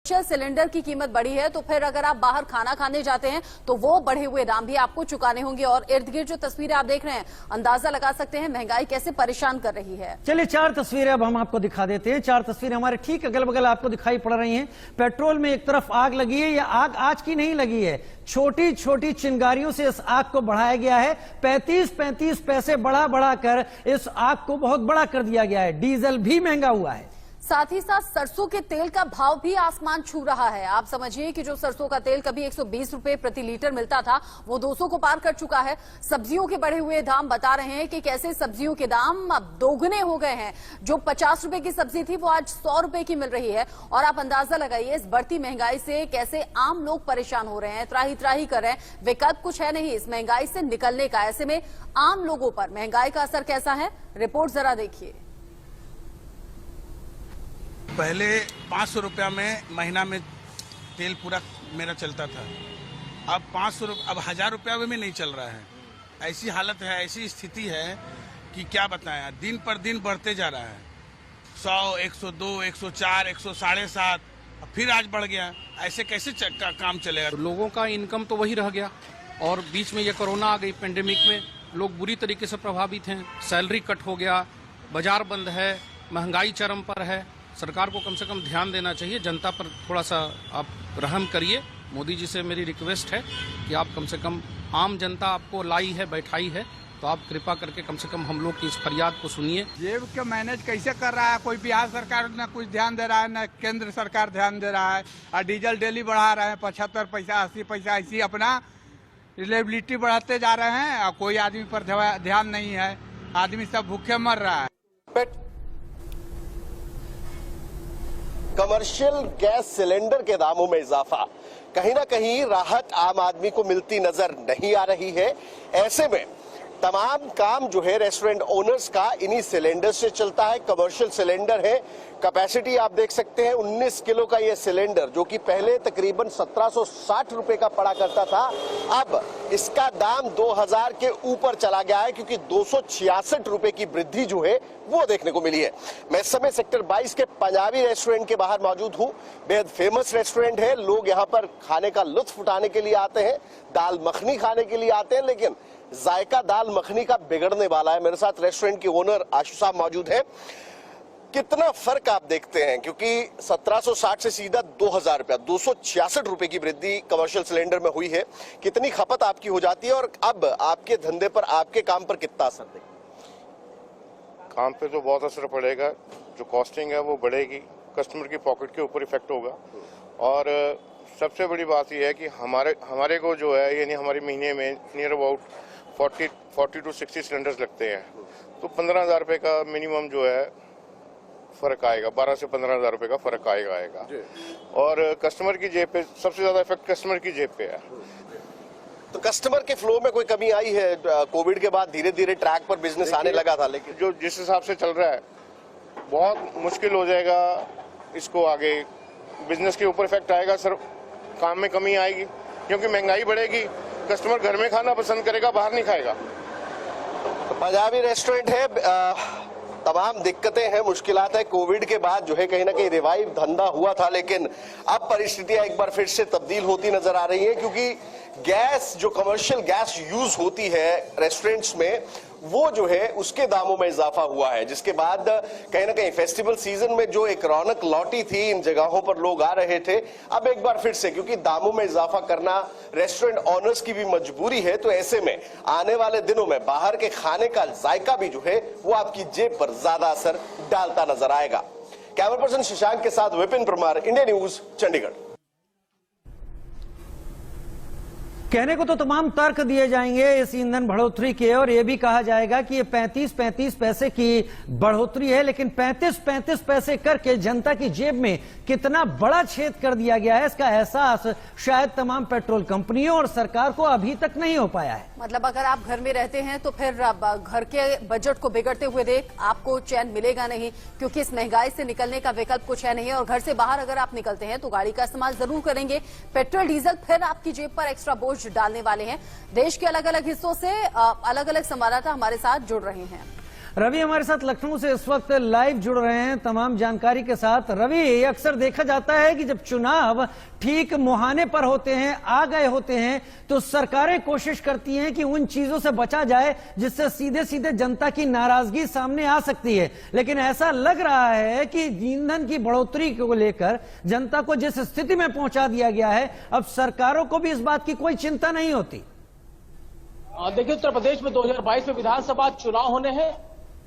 Cylinder की कीमत बढ़ी है तो फिर अगर आप बाहर खाना खाने जाते हैं तो वो बढ़े हुए दाम भी आपको चुकाने होंगे। और इर्द गिर्द जो तस्वीरें आप देख रहे हैं, अंदाजा लगा सकते हैं महंगाई कैसे परेशान कर रही है। चलिए 4 तस्वीरें अब हम आपको दिखा देते हैं। 4 तस्वीरें हमारे ठीक अगल बगल आपको दिखाई पड़ रही हैं। पेट्रोल में एक तरफ आग लगी है, यह आग आज की नहीं लगी है, छोटी छोटी चिंगारियों से इस आग को बढ़ाया गया है। 35-35 पैसे बढ़ा कर इस आग को बहुत बड़ा कर दिया गया है। डीजल भी महंगा हुआ है, साथ ही साथ सरसों के तेल का भाव भी आसमान छू रहा है। आप समझिए कि जो सरसों का तेल कभी 120 रुपए प्रति लीटर मिलता था वो 200 को पार कर चुका है। सब्जियों के बढ़े हुए दाम बता रहे हैं कि कैसे सब्जियों के दाम अब दोगुने हो गए हैं। जो 50 रुपए की सब्जी थी वो आज 100 रुपए की मिल रही है। और आप अंदाजा लगाइए इस बढ़ती महंगाई से कैसे आम लोग परेशान हो रहे हैं, त्राही कर रहे हैं। विकल्प कुछ है नहीं इस महंगाई से निकलने का। ऐसे में आम लोगों पर महंगाई का असर कैसा है, रिपोर्ट जरा देखिए। पहले 500 रुपया में महीना में तेल पूरा मेरा चलता था। अब 500 अब 1000 रुपया में भी नहीं चल रहा है। ऐसी हालत है, ऐसी स्थिति है कि क्या बताएं, दिन पर दिन बढ़ते जा रहा है। 100, 102, 104, 107, फिर आज बढ़ गया। ऐसे कैसे काम चलेगा? लोगों का इनकम तो वही रह गया और बीच में ये कोरोना आ गई। पेंडेमिक में लोग बुरी तरीके से प्रभावित हैं। सैलरी कट हो गया, बाजार बंद है, महंगाई चरम पर है। सरकार को कम से कम ध्यान देना चाहिए, जनता पर थोड़ा सा आप रहम करिए। मोदी जी से मेरी रिक्वेस्ट है कि आप कम से कम, आम जनता आपको लाई है, बैठाई है, तो आप कृपा करके कम से कम हम लोग की इस फरियाद को सुनिए। जेब के मैनेज कैसे कर रहा है कोई? बिहार सरकार न कुछ ध्यान दे रहा है, न केंद्र सरकार ध्यान दे रहा है। और डीजल डेली बढ़ा रहे हैं, 75 पैसा 80 पैसा, ऐसी अपना रिलेबिलिटी बढ़ाते जा रहे हैं और कोई आदमी पर ध्यान नहीं है। आदमी सब भूखे मर रहा है। कमर्शियल गैस सिलेंडर के दामों में इजाफा, कहीं ना कहीं राहत आम आदमी को मिलती नजर नहीं आ रही है। ऐसे में तमाम काम जो है रेस्टोरेंट ओनर्स का इन्हीं सिलेंडर से चलता है। कमर्शियल सिलेंडर है, कैपेसिटी आप देख सकते हैं 19 किलो का ये सिलेंडर, जो कि पहले तकरीबन 1760 रुपए का पड़ा करता था, अब इसका दाम 2000 के ऊपर चला गया है, क्योंकि 266 रुपए की वृद्धि जो है वो देखने को मिली है। मैं इस समय सेक्टर 22 के पंजाबी रेस्टोरेंट के बाहर मौजूद हूं। बेहद फेमस रेस्टोरेंट है, लोग यहां पर खाने का लुत्फ उठाने के लिए आते हैं, दाल मखनी खाने के लिए आते हैं, लेकिन जायका दाल मखनी का बिगड़ने वाला है। मेरे साथ रेस्टोरेंट की ओनर आशु साहब मौजूद है। कितना फर्क आप देखते हैं, क्योंकि 1760 से सीधा 2000 रुपया, 266 रुपए की वृद्धि कमर्शियल सिलेंडर में हुई है। कितनी खपत आपकी हो जाती है और अब आपके धंधे पर, आपके काम पर कितना असर देगा? काम पे तो बहुत असर पड़ेगा। जो कॉस्टिंग है वो बढ़ेगी, कस्टमर की पॉकेट के ऊपर इफेक्ट होगा। और सबसे बड़ी बात यह है कि हमारे को जो है, यानी हमारे महीने में नियर अबाउट 40 to 60 सिलेंडर्स लगते हैं, तो 15,000 रुपये का मिनिमम जो है फर्क आएगा। 12 से 15,000 रुपये का फर्क आएगा। और कस्टमर की जेब पे सबसे ज्यादा इफेक्ट कस्टमर की जेब पे है। तो कस्टमर के फ्लो में कोई कमी आई है? कोविड के बाद धीरे धीरे ट्रैक पर बिजनेस आने लगा था, लेकिन जो जिस हिसाब से चल रहा है बहुत मुश्किल हो जाएगा इसको आगे। बिजनेस के ऊपर इफेक्ट आएगा सर, काम में कमी आएगी, क्योंकि महंगाई बढ़ेगी। कस्टमर घर में खाना पसंद करेगा, बाहर नहीं खाएगा। तो पंजाबी रेस्टोरेंट है, तमाम दिक्कतें हैं, मुश्किलात है। कोविड के बाद जो है कहीं ना कहीं रिवाइव धंधा हुआ था, लेकिन अब परिस्थितियां एक बार फिर से तब्दील होती नजर आ रही है, क्योंकि गैस, जो कमर्शियल गैस यूज होती है रेस्टोरेंट्स में, वो जो है उसके दामों में इजाफा हुआ है, जिसके बाद कहीं ना कहीं फेस्टिवल सीजन में जो एक रौनक लौटी थी, इन जगहों पर लोग आ रहे थे, अब एक बार फिर से, क्योंकि दामों में इजाफा करना रेस्टोरेंट ऑनर्स की भी मजबूरी है, तो ऐसे में आने वाले दिनों में बाहर के खाने का जायका भी जो है वो आपकी जेब पर ज्यादा असर डालता नजर आएगा। कैमरा पर्सन शशांक के साथ विपिन परमार, इंडिया न्यूज, चंडीगढ़। कहने को तो तमाम तर्क दिए जाएंगे इस ईंधन बढ़ोतरी के, और यह भी कहा जाएगा कि ये 35-35 पैसे की बढ़ोतरी है, लेकिन 35-35 पैसे करके जनता की जेब में कितना बड़ा छेद कर दिया गया है, इसका एहसास शायद तमाम पेट्रोल कंपनियों और सरकार को अभी तक नहीं हो पाया है। मतलब अगर आप घर में रहते हैं तो फिर घर के बजट को बिगड़ते हुए देख आपको चैन मिलेगा नहीं, क्योंकि इस महंगाई से निकलने का विकल्प कुछ है नहीं। और घर से बाहर अगर आप निकलते हैं तो गाड़ी का इस्तेमाल जरूर करेंगे। पेट्रोल डीजल फिर आपकी जेब पर एक्स्ट्रा बोझ डालने वाले हैं। देश के अलग अलग हिस्सों से अलग अलग संवाददाता हमारे साथ जुड़ रहे हैं। रवि हमारे साथ लखनऊ से इस वक्त लाइव जुड़ रहे हैं तमाम जानकारी के साथ। रवि, अक्सर देखा जाता है कि जब चुनाव ठीक मुहाने पर होते हैं, आ गए होते हैं, तो सरकारें कोशिश करती हैं कि उन चीजों से बचा जाए जिससे सीधे सीधे जनता की नाराजगी सामने आ सकती है। लेकिन ऐसा लग रहा है कि ईंधन की बढ़ोतरी को लेकर जनता को जिस स्थिति में पहुंचा दिया गया है, अब सरकारों को भी इस बात की कोई चिंता नहीं होती। देखिए, उत्तर प्रदेश में 2022 में विधानसभा चुनाव होने हैं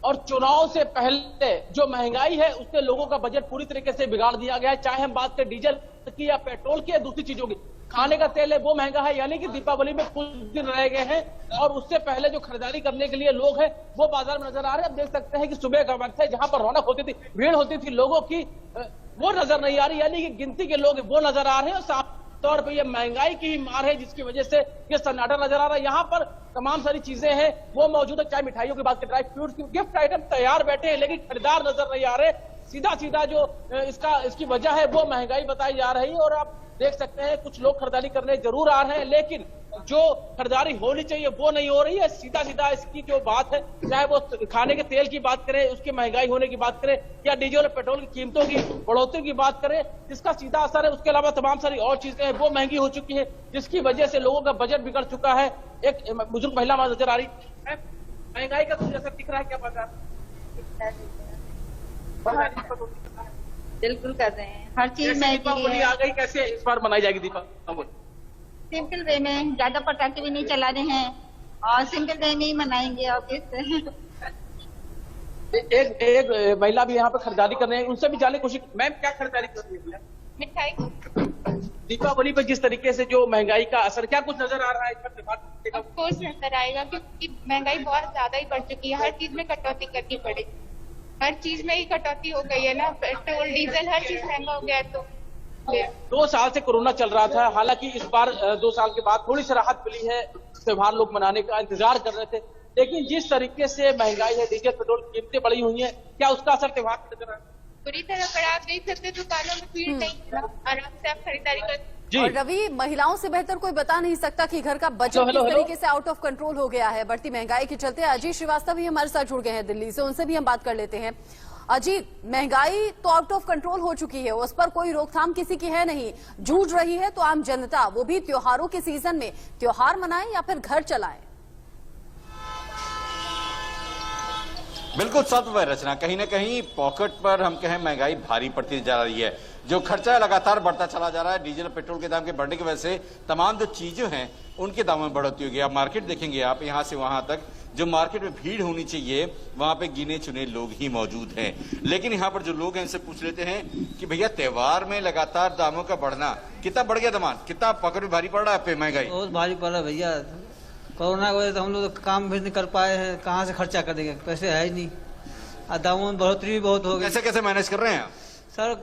और चुनाव से पहले जो महंगाई है उससे लोगों का बजट पूरी तरीके से बिगाड़ दिया गया है। चाहे हम बात करें डीजल की या पेट्रोल की या दूसरी चीजों की, खाने का तेल है वो महंगा है, यानी कि दीपावली में कुछ दिन रह गए हैं और उससे पहले जो खरीदारी करने के लिए लोग हैं वो बाजार में नजर आ रहे हैं। अब देख सकते हैं कि सुबह का वक्त है, जहां पर रौनक होती थी, भीड़ होती थी लोगों की, वो नजर नहीं आ रही, यानी कि गिनती के लोग वो नजर आ रहे हैं। और साफ तौर पर ये महंगाई की ही मार है जिसकी वजह से ये सन्नाटा नजर आ रहा है। यहाँ पर तमाम सारी चीजें हैं वो मौजूद है, चाहे मिठाइयों की बात करें, ड्राई फ्रूट्स की, गिफ्ट आइटम तैयार बैठे हैं, लेकिन खरीदार नजर नहीं आ रहे। सीधा सीधा जो इसकी वजह है वो महंगाई बताई जा रही है। और आप देख सकते हैं कुछ लोग खरीदारी करने जरूर आ रहे हैं, लेकिन जो खरीदारी होनी चाहिए वो नहीं हो रही है। सीधा सीधा इसकी जो बात है, चाहे वो खाने के तेल की बात करें, उसकी महंगाई होने की बात करें, या डीजल और पेट्रोल की कीमतों की बढ़ोतरी की बात करें, जिसका सीधा असर है। उसके अलावा तमाम सारी और चीजें हैं वो महंगी हो चुकी है, जिसकी वजह से लोगों का बजट बिगड़ चुका है। एक बुजुर्ग महिला हमारी नजर आ रही है, महंगाई का कुछ असर दिख रहा है क्या बाजार? बिल्कुल कर रहे हैं, हर चीज दीपावली आ गई, कैसे इस बार मनाई जाएगी दीपावली? सिंपल वे में, ज्यादा पटाखे भी नहीं चला रहे हैं और सिंपल वे में ही मनाएंगे। और एक महिला भी यहाँ पे खरीदारी कर रहे हैं, उनसे भी जानने की कोशिश। मैम, क्या खरीदारी कर रही है भैया? मिठाई। दीपावली पर जिस तरीके से जो महंगाई का असर, क्या कुछ नजर आ रहा है? ऑफ कोर्स नजर आएगा, क्योंकि महंगाई बहुत ज्यादा ही बढ़ चुकी है, हर चीज में कटौती करनी पड़ेगी, हर चीज में ही कटौती हो गई है ना, पेट्रोल डीजल हर चीज महंगा हो गया है। तो 2 साल से कोरोना चल रहा था, हालांकि इस बार 2 साल के बाद थोड़ी सी राहत मिली है, त्योहार लोग मनाने का इंतजार कर रहे थे, लेकिन जिस तरीके से महंगाई है, डीजल पेट्रोल कीमतें बढ़ी हुई हैं, क्या उसका असर त्योहार पर नजर आ रहा है? पूरी तरह पर आप देख सकते दुकानों में भीड़ नहीं है, आराम से आप खरीदारी कर। और रवि, महिलाओं से बेहतर कोई बता नहीं सकता कि घर का बजट किस तरीके से आउट ऑफ कंट्रोल हो गया है बढ़ती महंगाई के चलते। अजीत श्रीवास्तव भी हमारे साथ जुड़ गए हैं दिल्ली से, उनसे भी हम बात कर लेते हैं। अजीत, महंगाई तो आउट ऑफ कंट्रोल हो चुकी है, उस पर कोई रोकथाम किसी की है नहीं, जूझ रही है तो आम जनता, वो भी त्योहारों के सीजन में। त्योहार मनाएं या फिर घर चलाएं? बिल्कुल सत्य है रचना, कहीं ना कहीं पॉकेट पर हम कहें महंगाई भारी पड़ती जा रही है। जो खर्चा लगातार बढ़ता चला जा रहा है, डीजल पेट्रोल के दाम के बढ़ने की वजह से तमाम जो चीजें हैं उनके दामों में बढ़ोतरी होगी। आप मार्केट देखेंगे, आप यहां से वहां तक जो मार्केट में भीड़ होनी चाहिए वहां पे गिने चुने लोग ही मौजूद हैं। लेकिन यहाँ पर जो लोग हैं इनसे पूछ लेते हैं कि भैया त्योहार में लगातार दामों का बढ़ना कितना बढ़ गया, दाम कितना पॉकेट में भारी पड़ रहा है पे महंगाई? बहुत भारी पड़ रहा है भैया, कोरोना की वजह से हम लोग काम भी नहीं कर पाए हैं, कहाँ से खर्चा करेंगे, पैसे है ही नहीं, और दामों में बढ़ोतरी भी बहुत हो गई। कैसे कैसे मैनेज कर रहे हैं आप? सर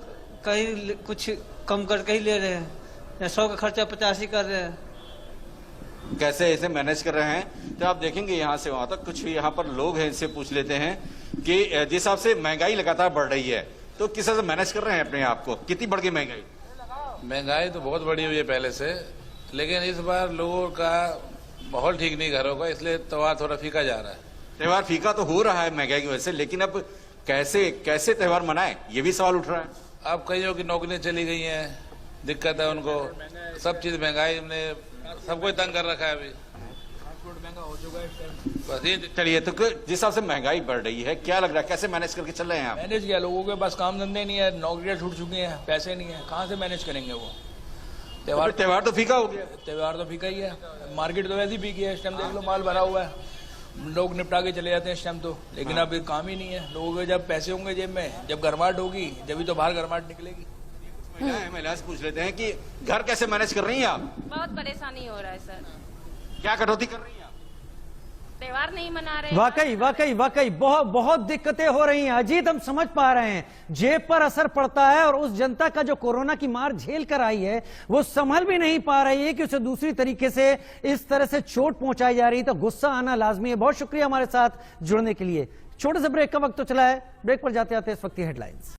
कहीं कुछ कम करके ही ले रहे हैं, या 100 का खर्चा 50 ही कर रहे हैं। कैसे ऐसे मैनेज कर रहे हैं? तो आप देखेंगे यहाँ से वहां तक कुछ यहाँ पर लोग हैं, इनसे पूछ लेते हैं कि जिस हिसाब से महंगाई लगातार बढ़ रही है तो किस तरह से मैनेज कर रहे हैं अपने आप को? कितनी बढ़ गई महंगाई? महंगाई तो बहुत बढ़ी हुई है पहले से, लेकिन इस बार लोगों का माहौल ठीक नहीं घरों का, इसलिए त्योहार थोड़ा फीका जा रहा है। त्योहार फीका तो हो रहा है महंगाई की वजह से, लेकिन अब कैसे कैसे त्योहार मनाएं, ये भी सवाल उठ रहा है। अब कईयों की नौकरियां चली गई हैं, दिक्कत है उनको, सब चीज महंगाई ने सबको तंग कर रखा है। अभी महंगा हो चुका है बस ये। चलिए, तो जिस हिसाब से महंगाई बढ़ रही है, क्या लग रहा है कैसे मैनेज करके चल रहे हैं आप? मैनेज किया, लोगों के पास काम धंधे नहीं है, नौकरियां छूट चुकी हैं, पैसे नहीं है, कहाँ से मैनेज करेंगे वो? त्योहार तो फीका हो गया। त्योहार तो फीका ही है, मार्केट तो वैसे ही फीकी है, इस टाइम देख लो माल भरा हुआ है, लोग निपटा के चले जाते हैं इस टाइम तो, लेकिन अब काम ही नहीं है लोगों के। जब पैसे होंगे जेब में, जब गर्माहट होगी, जब भी तो बाहर गर्माहट निकलेगी। महिला से पूछ लेते हैं कि घर कैसे मैनेज कर रही हैं आप? बहुत परेशानी हो रहा है सर। क्या कटौती कर रही हैं आप? त्योहार नहीं मना रहे। वाकई बहुत बहुत दिक्कतें हो रही हैं अजीत, हम समझ पा रहे हैं, जेब पर असर पड़ता है और उस जनता का जो कोरोना की मार झेल कर आई है वो संभल भी नहीं पा रही है कि उसे दूसरी तरीके से इस तरह से चोट पहुंचाई जा रही है, तो गुस्सा आना लाजमी है। बहुत शुक्रिया हमारे साथ जुड़ने के लिए। छोटे से ब्रेक का वक्त तो चला है, ब्रेक पर जाते आते इस वक्त की हेडलाइंस।